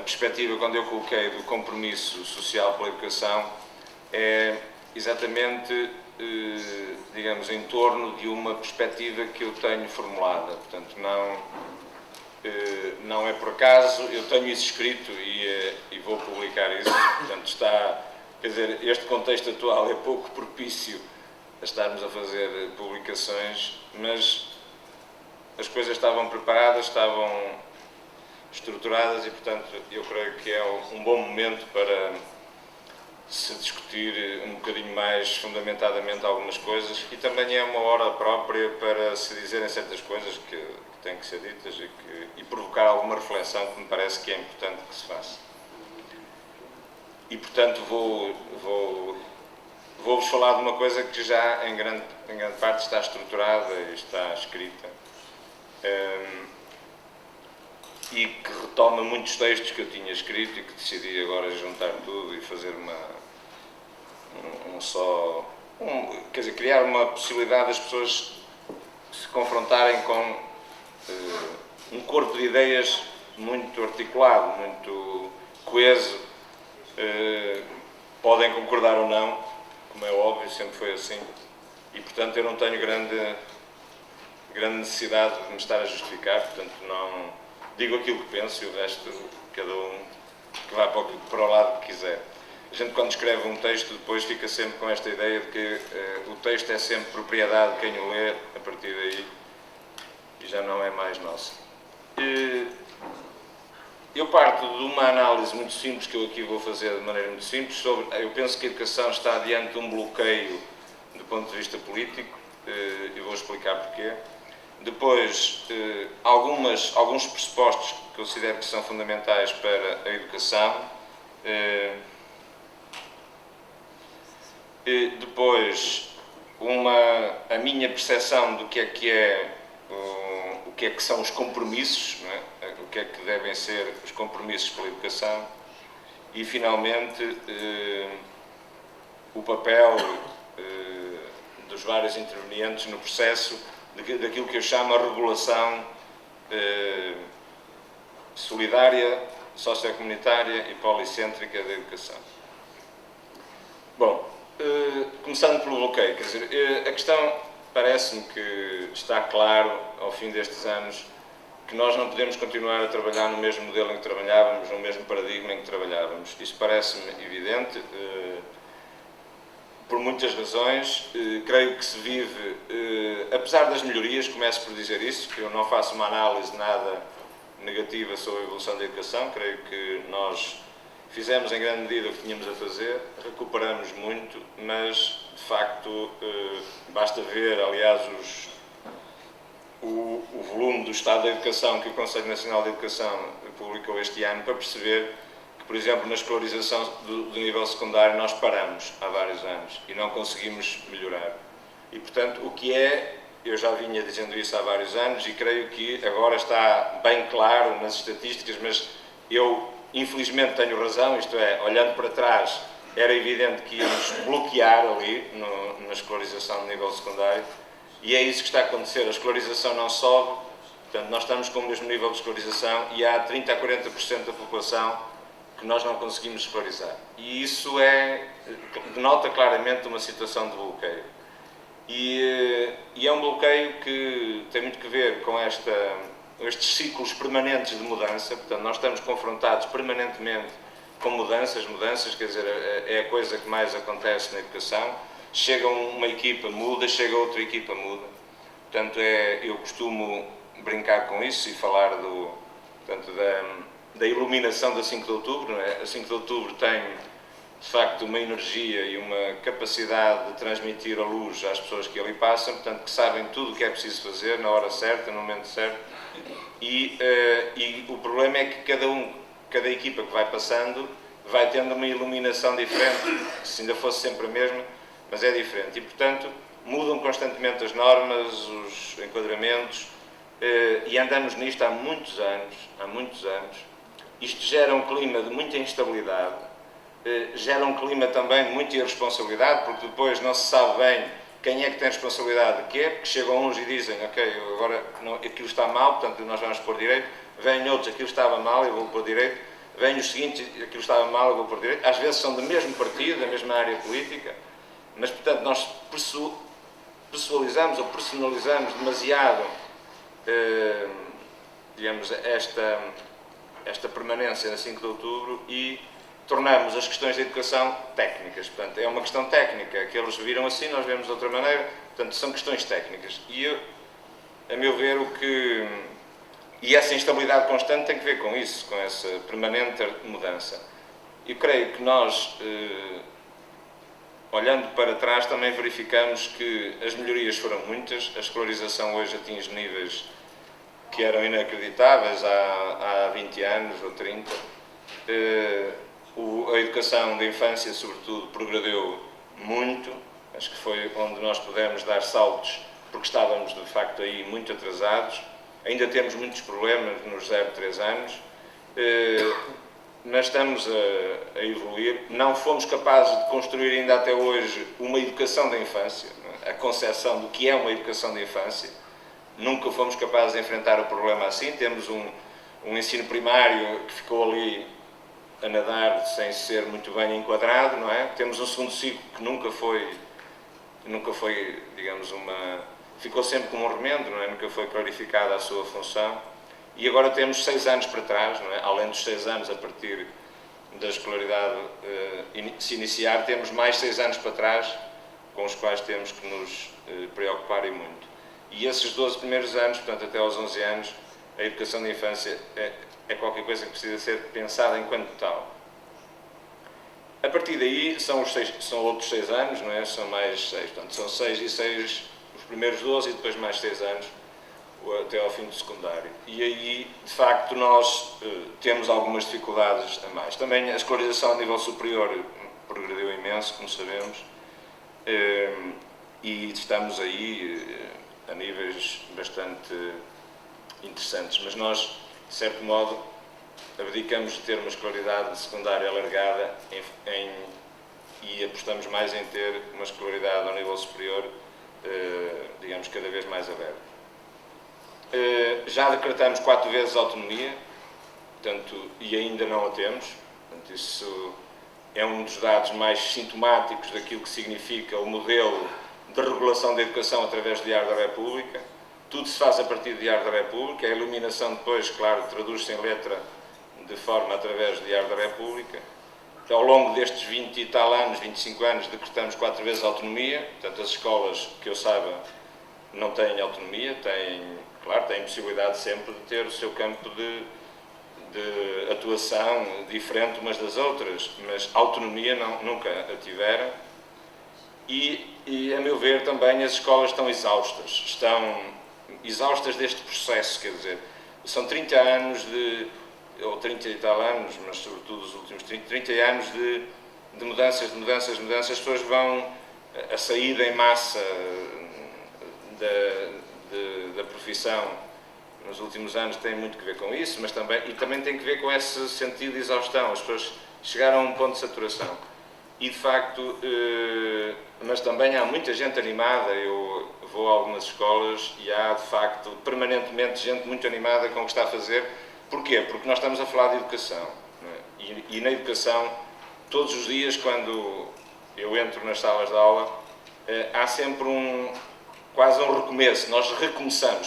perspectiva, quando eu coloquei do compromisso social pela educação, é exatamente, digamos, em torno de uma perspectiva que eu tenho formulada. Portanto, não é por acaso, eu tenho isso escrito e vou publicar isso. Portanto, quer dizer, este contexto atual é pouco propício a estarmos a fazer publicações, mas as coisas estavam preparadas, estavam estruturadas e, portanto, eu creio que é um bom momento para se discutir um bocadinho mais fundamentadamente algumas coisas, e também é uma hora própria para se dizerem certas coisas que têm que ser ditas e provocar alguma reflexão que me parece que é importante que se faça. E, portanto, vou-vos falar de uma coisa que já em grande parte está estruturada e está escrita, e que retoma muitos textos que eu tinha escrito e que decidi agora juntar tudo e fazer quer dizer, criar uma possibilidade das pessoas se confrontarem com um corpo de ideias muito articulado, muito coeso. Podem concordar ou não, como é óbvio, sempre foi assim, e portanto eu não tenho grande necessidade de me estar a justificar, portanto não digo aquilo que penso e o resto cada um que vá para o lado que quiser. A gente, quando escreve um texto, depois fica sempre com esta ideia de que o texto é sempre propriedade de quem o lê, a partir daí, e já não é mais nossa. Eu parto de uma análise muito simples, que eu aqui vou fazer de maneira muito simples, eu penso que a educação está diante de um bloqueio do ponto de vista político, e vou explicar porquê. Depois, alguns pressupostos que considero que são fundamentais para a educação. Depois, a minha percepção do que é que são os compromissos, não é? O que é que devem ser os compromissos pela educação. E, finalmente, o papel dos vários intervenientes no processo daquilo que eu chamo a regulação solidária, sociocomunitária e policêntrica da educação. Bom, começando pelo bloqueio, quer dizer, a questão parece-me que está claro, ao fim destes anos, que nós não podemos continuar a trabalhar no mesmo modelo em que trabalhávamos, no mesmo paradigma em que trabalhávamos. Isso parece-me evidente, por muitas razões. Creio que se vive, apesar das melhorias, começo por dizer isso, que eu não faço uma análise nada negativa sobre a evolução da educação. Creio que nós fizemos em grande medida o que tínhamos a fazer, recuperamos muito, mas de facto basta ver, aliás, o volume do Estado da Educação que o Conselho Nacional de Educação publicou este ano para perceber que, por exemplo, na escolarização do nível secundário nós paramos há vários anos e não conseguimos melhorar. E, portanto, eu já vinha dizendo isso há vários anos e creio que agora está bem claro nas estatísticas, mas eu infelizmente tenho razão, isto é, olhando para trás, era evidente que íamos bloquear ali na escolarização de nível secundário, e é isso que está a acontecer. A escolarização não sobe, portanto, nós estamos com o mesmo nível de escolarização e há 30% a 40% da população que nós não conseguimos escolarizar. E isso denota claramente uma situação de bloqueio. E é um bloqueio que tem muito que ver com estes ciclos permanentes de mudança. Portanto, nós estamos confrontados permanentemente com mudanças, quer dizer, é a coisa que mais acontece na educação. Chega uma equipa, muda, chega outra equipa, muda. Portanto, eu costumo brincar com isso e falar da iluminação da 5 de Outubro. Não é? A 5 de Outubro tem, de facto, uma energia e uma capacidade de transmitir a luz às pessoas que ali passam, portanto, que sabem tudo o que é preciso fazer, na hora certa, no momento certo. E o problema é que cada equipa que vai passando vai tendo uma iluminação diferente, se ainda fosse sempre a mesma, mas é diferente. E, portanto, mudam constantemente as normas, os enquadramentos, e andamos nisto há muitos anos. Isto gera um clima de muita instabilidade, gera um clima também de muita irresponsabilidade, porque depois não se sabe bem quem é que tem responsabilidade de quê, porque chegam uns e dizem, ok, agora aquilo está mal, portanto nós vamos pôr direito, vêm outros, aquilo estava mal, eu vou pôr direito. vem o seguinte, aquilo estava mal, eu vou por direito, às vezes são do mesmo partido, da mesma área política, mas, portanto, nós pessoalizamos ou personalizamos demasiado, digamos, esta permanência na 5 de outubro e tornamos as questões da educação técnicas. Portanto, é uma questão técnica, que eles viram assim, nós vemos de outra maneira, portanto, são questões técnicas. E eu, a meu ver, e essa instabilidade constante tem que ver com isso, com essa permanente mudança. Eu creio que nós, olhando para trás, também verificamos que as melhorias foram muitas, a escolarização hoje atinge níveis que eram inacreditáveis há 20 anos ou 30. A educação da infância, sobretudo, progrediu muito, acho que foi onde nós pudemos dar saltos, porque estávamos, de facto, aí muito atrasados. Ainda temos muitos problemas nos 0 a 3 anos, mas estamos a evoluir. Não fomos capazes de construir ainda até hoje uma educação da infância, a concepção do que é uma educação da infância. Nunca fomos capazes de enfrentar o problema assim. Temos um ensino primário que ficou ali a nadar sem ser muito bem enquadrado, não é? Temos um segundo ciclo que nunca foi, digamos, ficou sempre como um remendo, não é? Nunca foi clarificada a sua função. E agora temos 6 anos para trás, não é? Além dos 6 anos a partir da escolaridade se iniciar, temos mais 6 anos para trás com os quais temos que nos preocupar e muito. E esses 12 primeiros anos, portanto até aos 11 anos, a educação da infância é qualquer coisa que precisa ser pensada enquanto tal. A partir daí são outros 6 anos, não é? São mais 6, portanto são 6 e 6 os primeiros 12 e depois mais 6 anos até ao fim do secundário. E aí, de facto, nós temos algumas dificuldades a mais. Também a escolarização a nível superior progrediu imenso, como sabemos, e estamos aí a níveis bastante interessantes, mas nós, de certo modo, abdicamos de ter uma escolaridade secundária alargada e apostamos mais em ter uma escolaridade ao nível superior, digamos, cada vez mais aberta. Já decretamos 4 vezes a autonomia, portanto, e ainda não a temos. Portanto, isso é um dos dados mais sintomáticos daquilo que significa o modelo de regulação da educação através do Diário da República. Tudo se faz a partir do Diário da República, a iluminação depois, claro, traduz-se em letra de forma através do Diário da República. Então, ao longo destes 20 e tal anos, 25 anos, decretamos 4 vezes a autonomia. Portanto, as escolas, que eu saiba, não têm autonomia, têm possibilidade sempre de ter o seu campo de atuação diferente umas das outras, mas autonomia nunca a tiveram. E, a meu ver, também as escolas estão exaustas deste processo, quer dizer, são 30 anos ou 30 e tal anos, mas sobretudo os últimos 30 anos de mudanças, as pessoas vão a saída em massa da profissão nos últimos anos tem muito que ver com isso, mas também tem que ver com esse sentido de exaustão. As pessoas chegaram a um ponto de saturação. E, de facto, mas também há muita gente animada. Eu vou a algumas escolas e há, de facto, permanentemente gente muito animada com o que está a fazer. Porquê? Porque nós estamos a falar de educação. Não é? E na educação, todos os dias, quando eu entro nas salas de aula, há sempre quase um recomeço. Nós recomeçamos.